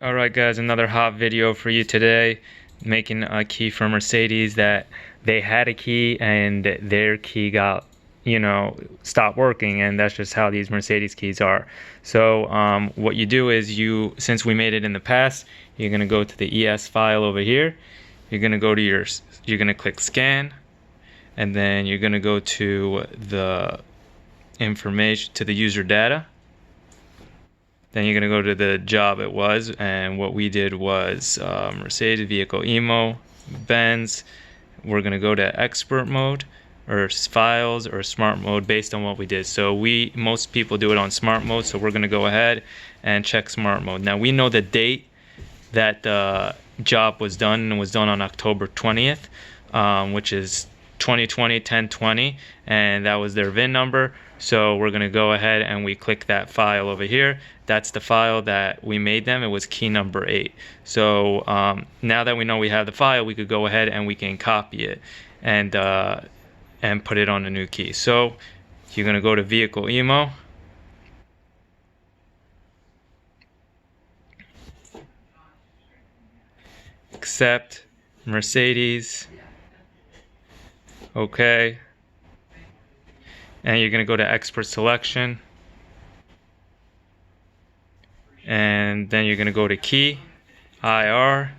Alright guys, another hot video for you today. Making a key for Mercedes that they had a key and their key got, stopped working, and that's just how these Mercedes keys are. So what you do is since we made it in the past, you're going to go to the ES file over here. You're going to go to you're going to click scan, and then you're going to go to the information, to the user data. Then you're going to go to the job it was, and what we did was Mercedes vehicle emo, Benz. We're going to go to expert mode or files or smart mode based on what we did. So most people do it on smart mode, so we're going to go ahead and check smart mode. Now we know the date that the job was done, and it was done on October 20th, which is 2020-10-20, and that was their VIN number. So we're going to go ahead and we click that file over here. That's the file that we made them. It was key number 8. So now that we know we have the file, we could go ahead and we can copy it and put it on a new key. So you're going to go to vehicle emo, accept, Mercedes, okay, and you're going to go to expert selection, and then you're going to go to key, IR,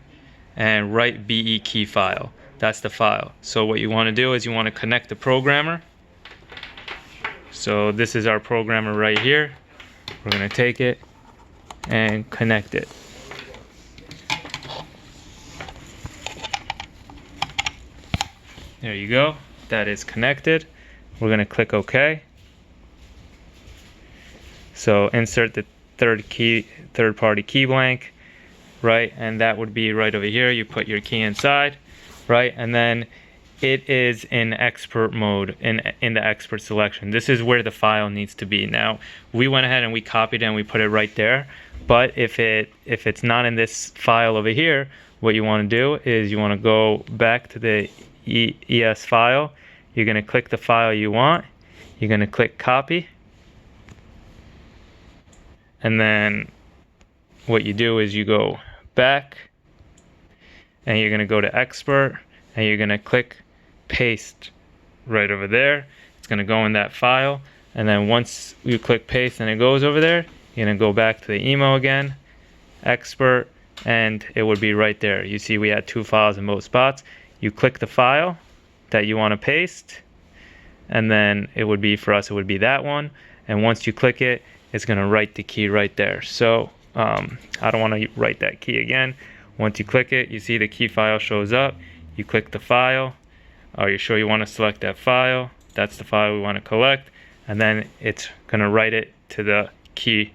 and write BE key file. That's the file. So what you want to do is you want to connect the programmer. So this is our programmer right here. We're going to take it and connect it. There you go. That is connected. We're going to click OK. So insert the third party key blank, right? And that would be right over here. You put your key inside, right? And then it is in expert mode, in the expert selection. This is where the file needs to be. Now we went ahead and we copied it and we put it right there. But if it's not in this file over here, what you want to do is you want to go back to the ES file. You're going to click the file you want. You're going to click copy. And then what you do is you go back and you're going to go to expert and you're going to click paste right over there. It's going to go in that file, and then once you click paste and it goes over there, you're going to go back to the emo again, expert, and it would be right there. You see we had two files in both spots. You click the file that you want to paste, and then it would be, for us, it would be that one, and once you click it, it's going to write the key right there. So I don't want to write that key again. Once you click it, you see the key file shows up. You click the file. Are you sure you want to select that file? That's the file we want to collect, and then it's going to write it to the key,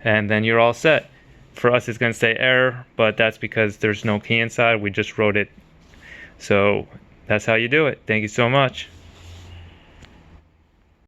and then you're all set. For us, it's going to say error, but that's because there's no key inside. We just wrote it. So that's how you do it. Thank you so much.